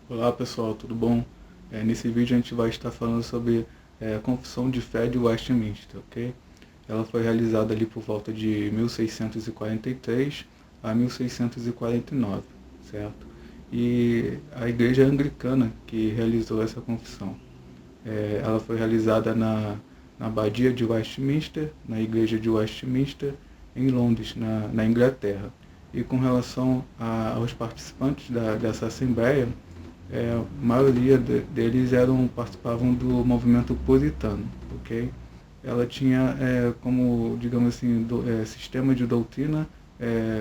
Olá pessoal, tudo bom? Nesse vídeo a gente vai estar falando sobre a Confissão de Fé de Westminster, ok? Ela foi realizada ali por volta de 1643 a 1649, certo? E a Igreja Anglicana que realizou essa confissão. Ela foi realizada na Abadia de Westminster, na Igreja de Westminster, em Londres, na Inglaterra. E com relação aos participantes dessa Assembleia, a maioria deles participavam do movimento puritano, ok? Ela tinha como, digamos assim, sistema de doutrina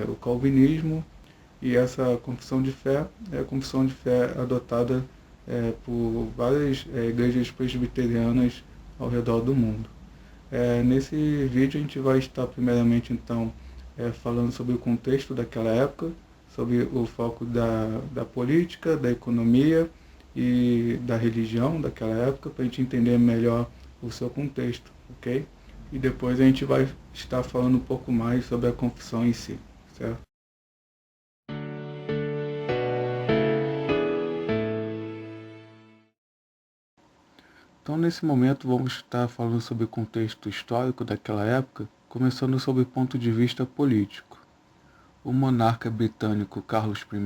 o calvinismo, e essa confissão de fé é a confissão de fé adotada por várias igrejas presbiterianas ao redor do mundo. Nesse vídeo a gente vai estar primeiramente então falando sobre o contexto daquela época, sobre o foco da política, da economia e da religião daquela época, para a gente entender melhor o seu contexto, ok? E depois a gente vai estar falando um pouco mais sobre a confissão em si, certo? Então, nesse momento, vamos estar falando sobre o contexto histórico daquela época, começando sobre o ponto de vista político. O monarca britânico Carlos I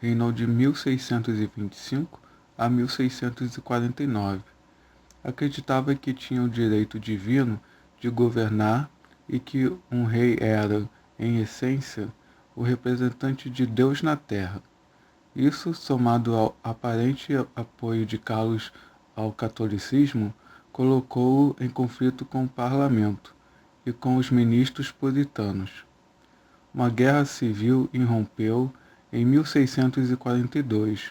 reinou de 1625 a 1649. Acreditava que tinha o direito divino de governar e que um rei era, em essência, o representante de Deus na terra. Isso, somado ao aparente apoio de Carlos ao catolicismo, colocou-o em conflito com o parlamento e com os ministros puritanos. Uma guerra civil irrompeu em 1642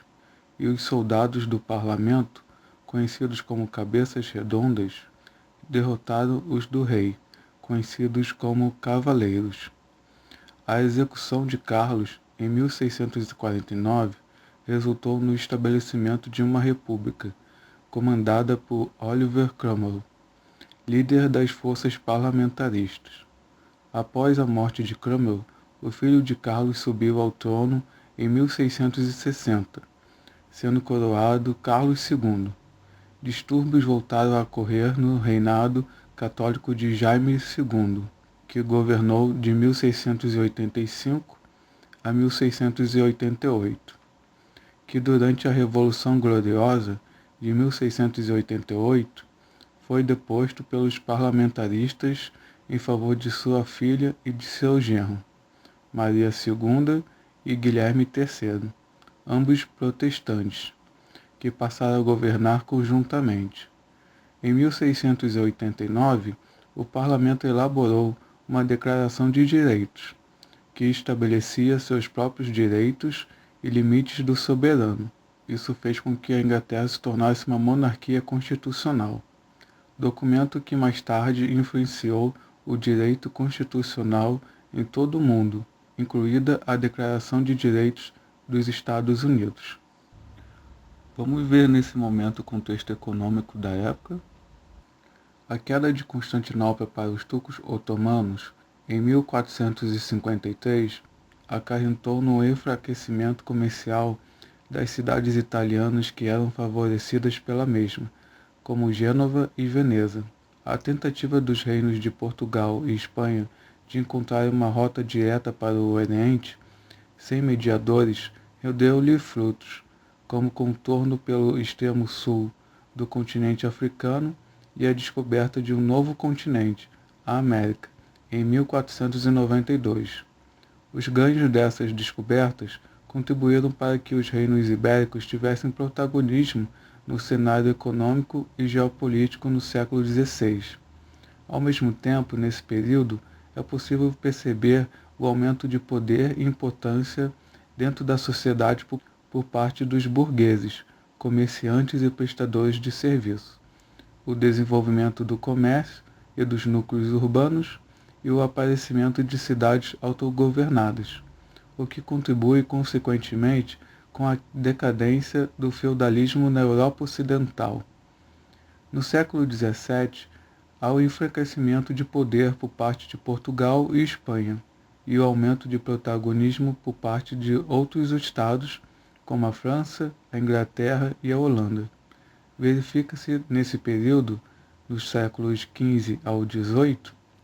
e os soldados do parlamento, conhecidos como cabeças redondas, derrotaram os do rei, conhecidos como cavaleiros. A execução de Carlos, em 1649, resultou no estabelecimento de uma república, comandada por Oliver Cromwell, líder das forças parlamentaristas. Após a morte de Cromwell, o filho de Carlos subiu ao trono em 1660, sendo coroado Carlos II. Distúrbios voltaram a ocorrer no reinado católico de Jaime II, que governou de 1685 a 1688, que durante a Revolução Gloriosa de 1688 foi deposto pelos parlamentaristas em favor de sua filha e de seu genro, Maria II e Guilherme III, ambos protestantes, que passaram a governar conjuntamente. Em 1689, o parlamento elaborou uma Declaração de Direitos, que estabelecia seus próprios direitos e limites do soberano. Isso fez com que a Inglaterra se tornasse uma monarquia constitucional, documento que mais tarde influenciou o direito constitucional em todo o mundo, incluída a Declaração de Direitos dos Estados Unidos. Vamos ver nesse momento o contexto econômico da época. A queda de Constantinopla para os turcos otomanos em 1453 acarretou no enfraquecimento comercial das cidades italianas que eram favorecidas pela mesma, como Gênova e Veneza. A tentativa dos reinos de Portugal e Espanha de encontrar uma rota direta para o Oriente, sem mediadores, deu-lhe frutos, como contorno pelo extremo sul do continente africano e a descoberta de um novo continente, a América, em 1492. Os ganhos dessas descobertas contribuíram para que os reinos ibéricos tivessem protagonismo no cenário econômico e geopolítico no século XVI. Ao mesmo tempo, nesse período, é possível perceber o aumento de poder e importância dentro da sociedade por parte dos burgueses, comerciantes e prestadores de serviço, o desenvolvimento do comércio e dos núcleos urbanos e o aparecimento de cidades autogovernadas, o que contribui consequentemente com a decadência do feudalismo na Europa Ocidental. No século XVII, há o enfraquecimento de poder por parte de Portugal e Espanha, e o aumento de protagonismo por parte de outros estados, como a França, a Inglaterra e a Holanda. Verifica-se nesse período, dos séculos XV ao XVIII,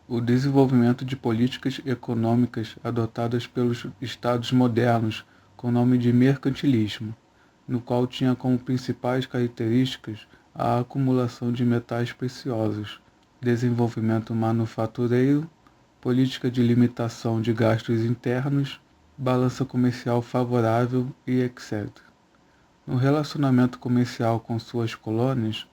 o desenvolvimento de políticas econômicas adotadas pelos estados modernos com o nome de mercantilismo, no qual tinha como principais características a acumulação de metais preciosos, desenvolvimento manufatureiro, política de limitação de gastos internos, balança comercial favorável e etc. No relacionamento comercial com suas colônias,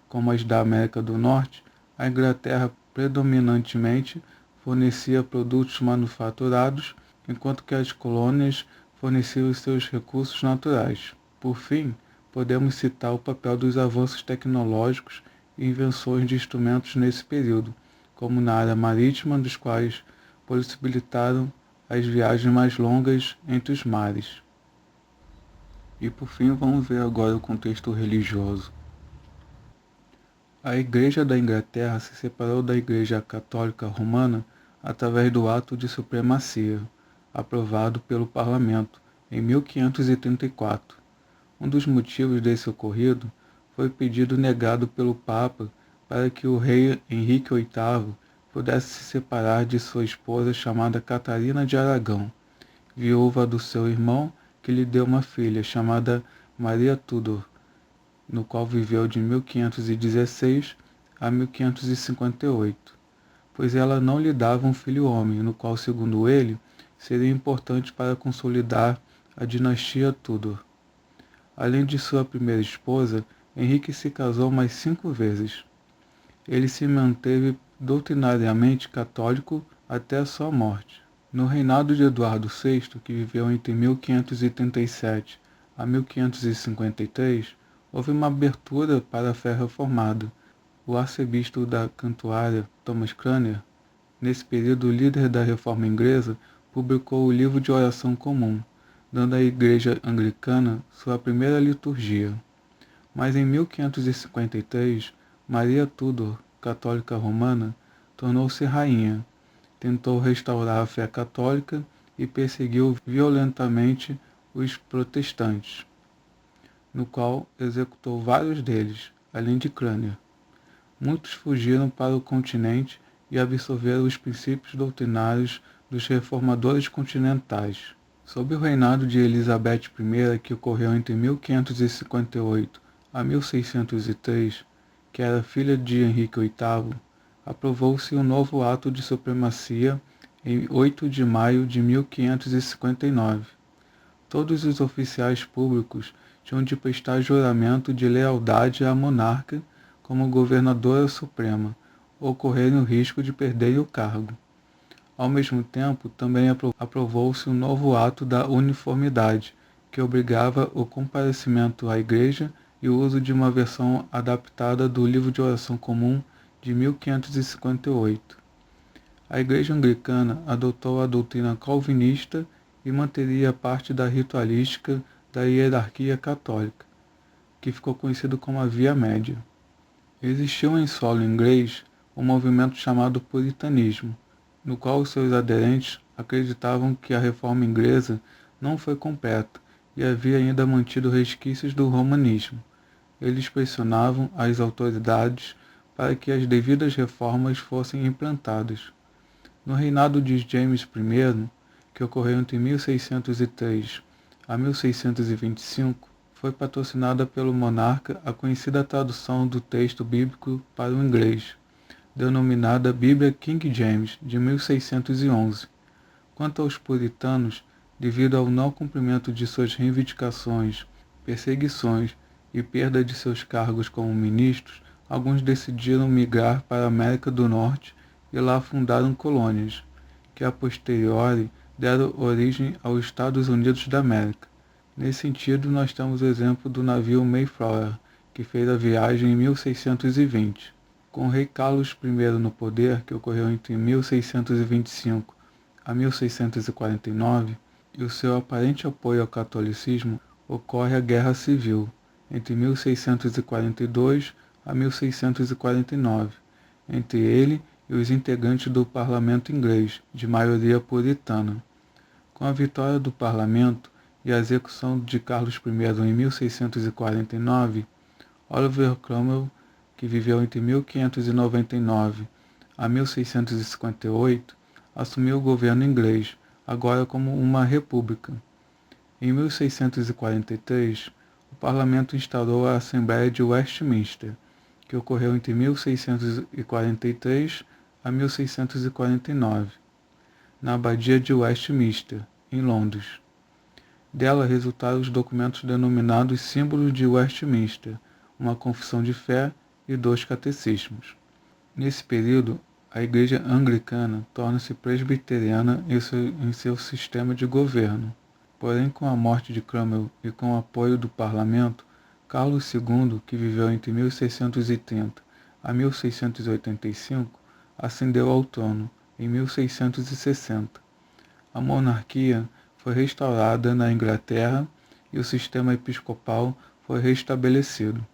como as da América do Norte, a Inglaterra predominantemente fornecia produtos manufaturados, enquanto que as colônias forneciam os seus recursos naturais. Por fim, podemos citar o papel dos avanços tecnológicos e invenções de instrumentos nesse período, como na área marítima, dos quais possibilitaram as viagens mais longas entre os mares. E por fim, vamos ver agora o contexto religioso. A Igreja da Inglaterra se separou da Igreja Católica Romana através do Ato de Supremacia, aprovado pelo Parlamento em 1534. Um dos motivos desse ocorrido foi o pedido negado pelo Papa para que o rei Henrique VIII pudesse se separar de sua esposa chamada Catarina de Aragão, viúva do seu irmão, que lhe deu uma filha chamada Maria Tudor, no qual viveu de 1516 a 1558, pois ela não lhe dava um filho homem, no qual, segundo ele, seria importante para consolidar a dinastia Tudor. Além de sua primeira esposa, Henrique se casou mais 5 vezes. Ele se manteve doutrinariamente católico até a sua morte. No reinado de Eduardo VI, que viveu entre 1537 a 1553, houve uma abertura para a fé reformada. O arcebispo da Cantuária, Thomas Cranmer, nesse período líder da reforma inglesa, publicou o livro de oração comum, dando à Igreja Anglicana sua primeira liturgia. Mas em 1553, Maria Tudor, católica romana, tornou-se rainha, tentou restaurar a fé católica e perseguiu violentamente os protestantes, no qual executou vários deles, além de Cranmer. Muitos fugiram para o continente e absorveram os princípios doutrinários dos reformadores continentais. Sob o reinado de Elizabeth I, que ocorreu entre 1558 a 1603, que era filha de Henrique VIII, aprovou-se um novo ato de supremacia em 8 de maio de 1559. Todos os oficiais públicos tinham de prestar juramento de lealdade à monarca como governadora suprema, ou correrem o risco de perderem o cargo. Ao mesmo tempo, também aprovou-se um novo ato da uniformidade, que obrigava o comparecimento à igreja e o uso de uma versão adaptada do Livro de Oração Comum de 1558. A Igreja Anglicana adotou a doutrina calvinista e manteria parte da ritualística da hierarquia católica, que ficou conhecido como a Via Média. Existiu em solo inglês um movimento chamado Puritanismo, no qual os seus aderentes acreditavam que a reforma inglesa não foi completa e havia ainda mantido resquícios do romanismo. Eles pressionavam as autoridades para que as devidas reformas fossem implantadas. No reinado de James I, que ocorreu entre 1603 a 1625, foi patrocinada pelo monarca a conhecida tradução do texto bíblico para o inglês, denominada Bíblia King James, de 1611. Quanto aos puritanos, devido ao não cumprimento de suas reivindicações, perseguições e perda de seus cargos como ministros, alguns decidiram migrar para a América do Norte e lá fundaram colônias, que a posteriori deram origem aos Estados Unidos da América. Nesse sentido, nós temos o exemplo do navio Mayflower, que fez a viagem em 1620. Com o rei Carlos I no poder, que ocorreu entre 1625 a 1649, e o seu aparente apoio ao catolicismo, ocorre a Guerra Civil, entre 1642 a 1649, entre ele e os integrantes do parlamento inglês, de maioria puritana. Com a vitória do parlamento, e a execução de Carlos I em 1649, Oliver Cromwell, que viveu entre 1599 a 1658, assumiu o governo inglês, agora como uma república. Em 1643, o parlamento instaurou a Assembleia de Westminster, que ocorreu entre 1643 a 1649, na Abadia de Westminster, em Londres. Dela resultaram os documentos denominados Símbolos de Westminster, uma confissão de fé e 2 catecismos. Nesse período, a Igreja Anglicana torna-se presbiteriana em seu sistema de governo. Porém, com a morte de Cromwell e com o apoio do parlamento, Carlos II, que viveu entre 1630 a 1685, ascendeu ao trono em 1660. A monarquia foi restaurada na Inglaterra e o sistema episcopal foi restabelecido.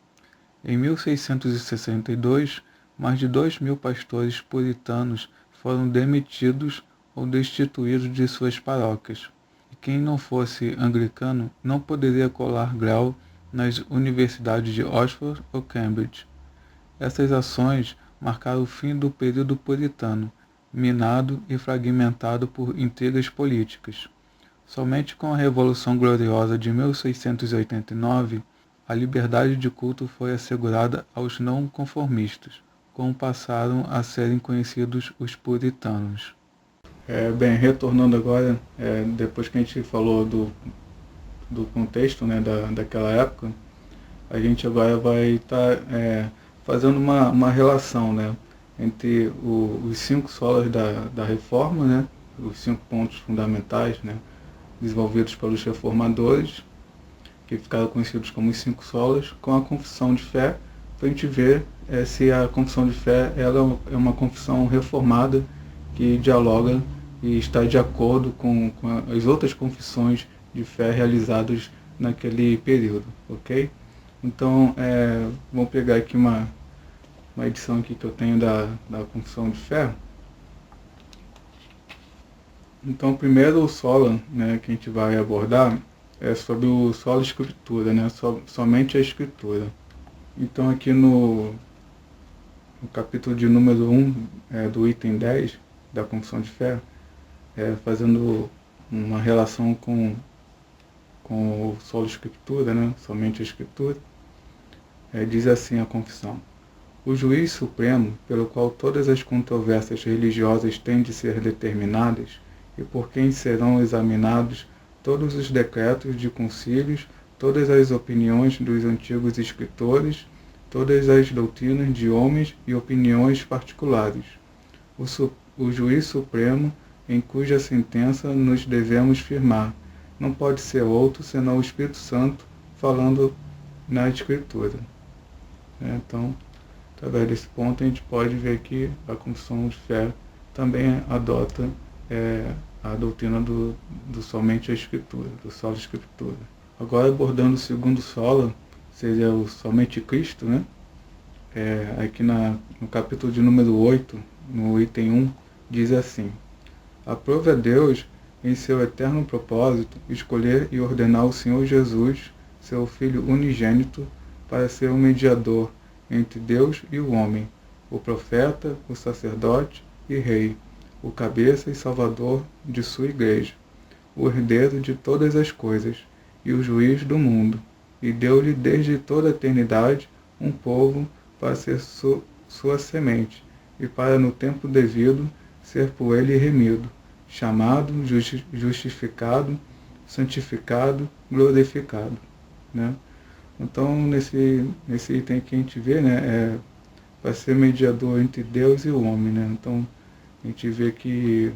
Em 1662, mais de 2.000 pastores puritanos foram demitidos ou destituídos de suas paróquias. E quem não fosse anglicano não poderia colar grau nas universidades de Oxford ou Cambridge. Essas ações marcaram o fim do período puritano, minado e fragmentado por intrigas políticas. Somente com a Revolução Gloriosa de 1689, a liberdade de culto foi assegurada aos não conformistas, como passaram a serem conhecidos os puritanos. Retornando agora, depois que a gente falou do contexto, né, daquela época, a gente agora vai estar fazendo uma relação, né, entre os 5 solas da reforma, né, os 5 pontos fundamentais, né, desenvolvidos pelos reformadores, que ficaram conhecidos como os 5 solas, com a confissão de fé, para a gente ver se a confissão de fé ela é uma confissão reformada que dialoga e está de acordo com as outras confissões de fé realizadas naquele período, ok? Então, vamos pegar aqui uma edição aqui que eu tenho da confissão de fé. Então, primeiro o sola, né, que a gente vai abordar é sobre o sola escritura, né, somente a escritura. Então, aqui no capítulo de número 1, do item 10 da confissão de fé, fazendo uma relação com o sola escritura, né, somente a escritura, diz assim a confissão: o juiz supremo, pelo qual todas as controvérsias religiosas têm de ser determinadas, e por quem serão examinados todos os decretos de concílios, todas as opiniões dos antigos escritores, todas as doutrinas de homens e opiniões particulares. O juiz supremo, em cuja sentença nos devemos firmar, não pode ser outro senão o Espírito Santo falando na Escritura. Então, através desse ponto, a gente pode ver que a confissão de fé também adota a doutrina do somente a Escritura, do sola Escritura. Agora, abordando o segundo sola, seria o somente Cristo, né? Aqui no capítulo de número 8, no item 1, diz assim: aprove a Deus, em seu eterno propósito, escolher e ordenar o Senhor Jesus, seu Filho unigênito, para ser o mediador entre Deus e o homem, o profeta, o sacerdote e rei, o cabeça e salvador de sua igreja, o herdeiro de todas as coisas e o juiz do mundo, e deu-lhe desde toda a eternidade um povo para ser sua semente, e para no tempo devido ser por ele remido, chamado, justificado, santificado, glorificado, né? Então, nesse item que a gente vê, né, para ser mediador entre Deus e o homem, né? Então, a gente vê que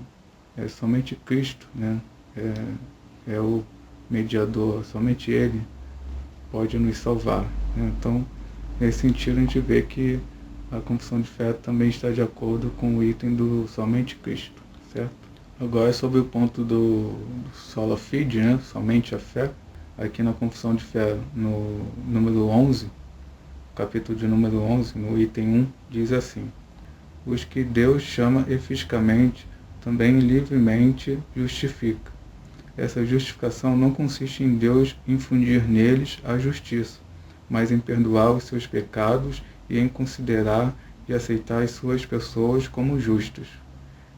somente Cristo, né, é o mediador, somente Ele pode nos salvar, né? Então, nesse sentido, a gente vê que a confissão de fé também está de acordo com o item do somente Cristo, certo? Agora, sobre o ponto do sola fide, né, somente a fé, aqui na confissão de fé, no número 11, capítulo de número 11, no item 1, diz assim: os que Deus chama efisicamente, também livremente justifica. essa justificação não consiste em Deus infundir neles a justiça, mas em perdoar os seus pecados e em considerar e aceitar as suas pessoas como justas.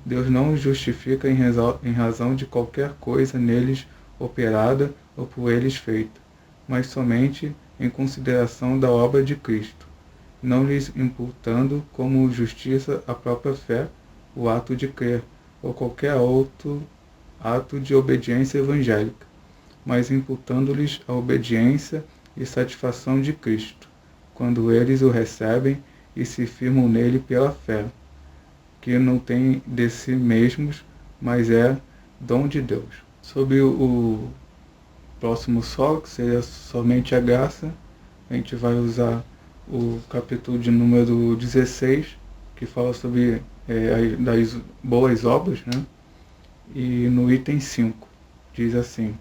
Deus não os justifica em razão de qualquer coisa neles operada ou por eles feita, mas somente em consideração da obra de Cristo, não lhes imputando como justiça a própria fé, o ato de crer, ou qualquer outro ato de obediência evangélica, mas imputando-lhes a obediência e satisfação de Cristo, quando eles o recebem e se firmam nele pela fé, que não tem de si mesmos, mas é dom de Deus. Sobre o próximo solo, que seria somente a graça, a gente vai usar o capítulo de número 16, que fala sobre das boas obras, né? E no item 5, diz assim: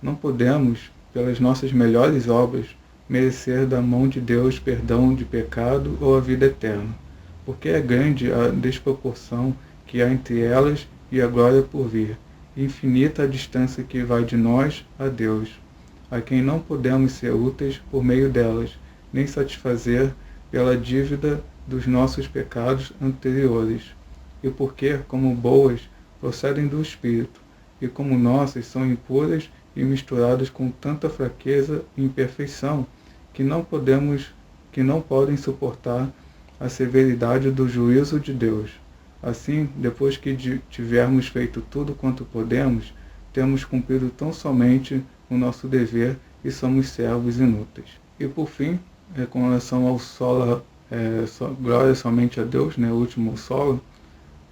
não podemos, pelas nossas melhores obras, merecer da mão de Deus perdão de pecado ou a vida eterna, porque é grande a desproporção que há entre elas e a glória por vir, e infinita a distância que vai de nós a Deus, a quem não podemos ser úteis por meio delas, nem satisfazer pela dívida dos nossos pecados anteriores, e porque, como boas, procedem do Espírito, e como nossas são impuras e misturadas com tanta fraqueza e imperfeição, que não podem suportar a severidade do juízo de Deus. Assim, depois que tivermos feito tudo quanto podemos, temos cumprido tão somente o nosso dever e somos servos inúteis. E por fim, com relação ao solo, glória somente a Deus, né, o último solo,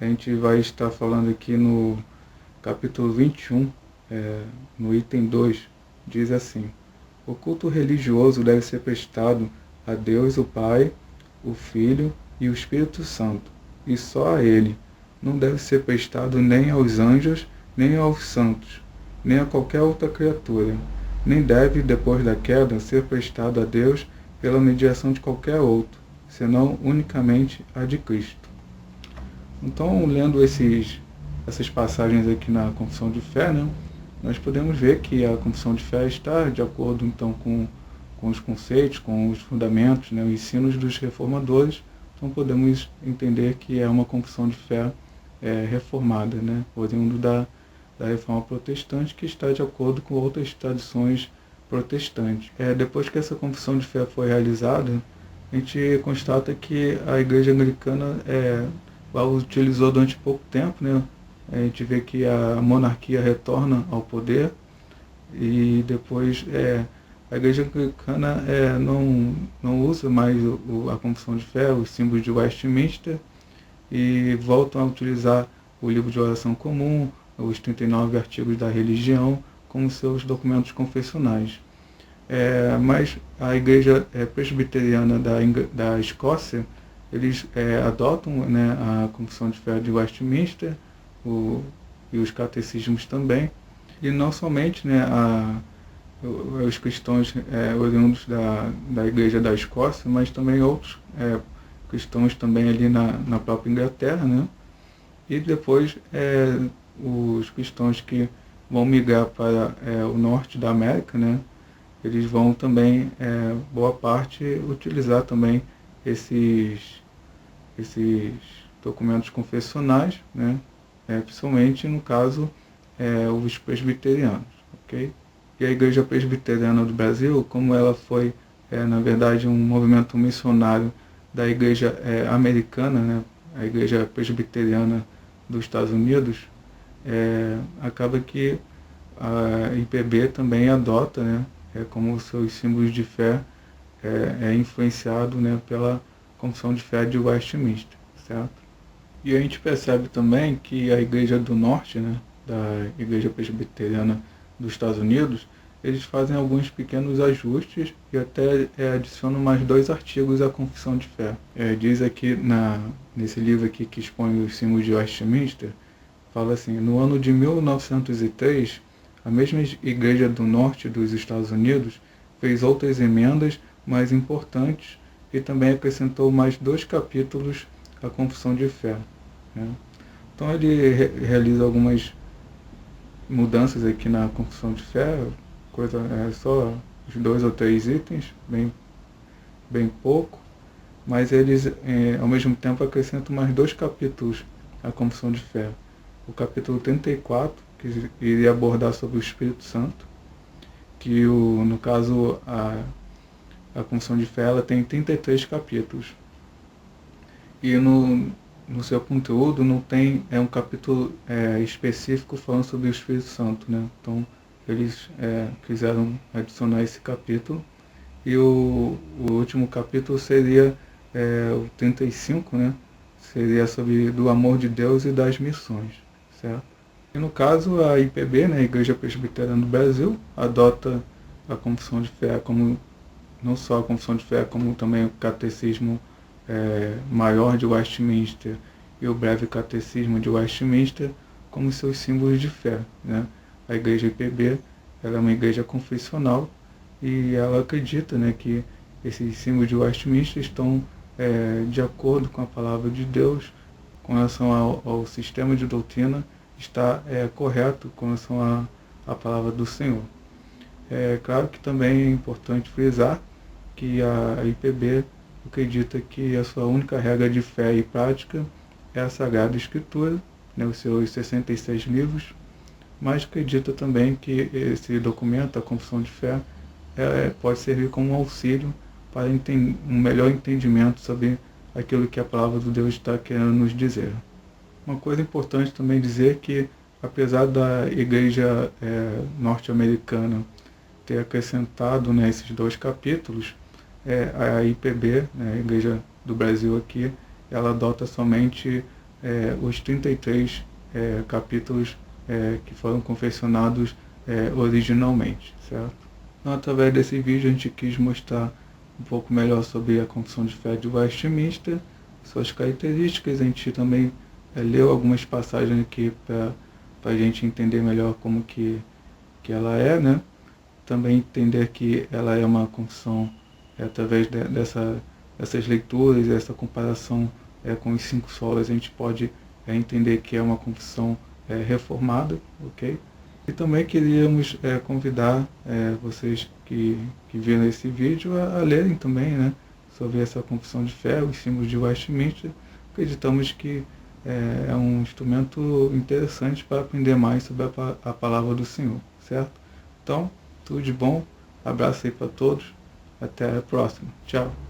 a gente vai estar falando aqui no capítulo 21, no item 2, diz assim: o culto religioso deve ser prestado a Deus o Pai, o Filho e o Espírito Santo, e só a Ele. Não deve ser prestado nem aos anjos, nem aos santos, nem a qualquer outra criatura. Nem deve, depois da queda, ser prestado a Deus pela mediação de qualquer outro, senão unicamente a de Cristo. Então, lendo essas passagens aqui na Confissão de Fé, né, nós podemos ver que a Confissão de Fé está de acordo então com os conceitos, com os fundamentos, né, os ensinos dos reformadores. Então podemos entender que é uma Confissão de Fé reformada, né, oriundo da Reforma Protestante, que está de acordo com outras tradições protestantes. Depois que essa Confissão de Fé foi realizada, a gente constata que a Igreja Anglicana ela utilizou durante pouco tempo, né? A gente vê que a monarquia retorna ao poder e depois a Igreja Anglicana não usa mais a Confissão de Fé, os símbolos de Westminster, e voltam a utilizar o livro de oração comum, os 39 artigos da religião, como seus documentos confessionais. Mas a Igreja Presbiteriana da Escócia, eles adotam, né, a Confissão de Fé de Westminster e os catecismos também, e não somente, né, os cristãos oriundos da Igreja da Escócia, mas também outros cristãos também ali na própria Inglaterra, né, e depois os cristãos que vão migrar para o norte da América, né, eles vão também, boa parte, utilizar também esses documentos confessionais, né, principalmente no caso os presbiterianos, ok? E a Igreja Presbiteriana do Brasil, como ela foi, na verdade, um movimento missionário da Igreja americana, né, a Igreja Presbiteriana dos Estados Unidos, acaba que a IPB também adota, né, como seus símbolos de fé influenciado, né, pela Confissão de Fé de Westminster, certo? E a gente percebe também que a Igreja do Norte, né, da Igreja Presbiteriana dos Estados Unidos, eles fazem alguns pequenos ajustes e até adicionam mais 2 artigos à Confissão de Fé. Diz aqui nesse livro aqui que expõe os símbolos de Westminster, fala assim: no ano de 1903, a mesma Igreja do Norte dos Estados Unidos fez outras emendas mais importantes e também acrescentou mais 2 capítulos à Confissão de Fé, né? Então ele realiza algumas mudanças aqui na confissão de fé, só os 2 ou 3 itens, bem pouco, mas eles ao mesmo tempo acrescentam mais 2 capítulos à confissão de fé. O capítulo 34, que iria abordar sobre o Espírito Santo, que no caso a confissão de fé ela tem 33 capítulos. E no seu conteúdo não tem um capítulo específico falando sobre o Espírito Santo, né? Então eles quiseram adicionar esse capítulo. E o último capítulo seria o 35, né? Seria sobre do amor de Deus e das missões, certo? E no caso a IPB, né, a Igreja Presbiteriana do Brasil, adota a confissão de fé como não só a confissão de fé, como também o catecismo maior de Westminster e o breve catecismo de Westminster como seus símbolos de fé, né? A Igreja IPB ela é uma igreja confessional e ela acredita, né, que esses símbolos de Westminster estão de acordo com a palavra de Deus com relação ao sistema de doutrina, está correto com relação à palavra do Senhor. É claro que também é importante frisar que a IPB acredita que a sua única regra de fé e prática é a Sagrada Escritura, né, os seus 66 livros, mas acredita também que esse documento, a Confissão de Fé, pode servir como um auxílio para um melhor entendimento sobre aquilo que a palavra de Deus está querendo nos dizer. Uma coisa importante também dizer que, apesar da igreja norte-americana ter acrescentado, né, esses 2 capítulos, a IPB, né, a Igreja do Brasil aqui, ela adota somente os 33 capítulos que foram confessionados originalmente, certo? Então, através desse vídeo, a gente quis mostrar um pouco melhor sobre a Confissão de Fé de Westminster, suas características. A gente também leu algumas passagens aqui para a gente entender melhor como que ela é, né? Também entender que ela é uma confissão através dessas leituras, essa comparação com os 5 solas, a gente pode entender que é uma confissão reformada, ok? E também queríamos convidar vocês que viram esse vídeo a lerem também, né, sobre essa confissão de fé, os símbolos de Westminster. Acreditamos que é um instrumento interessante para aprender mais sobre a palavra do Senhor, certo? Então, tudo de bom, abraço aí para todos, até a próxima, tchau!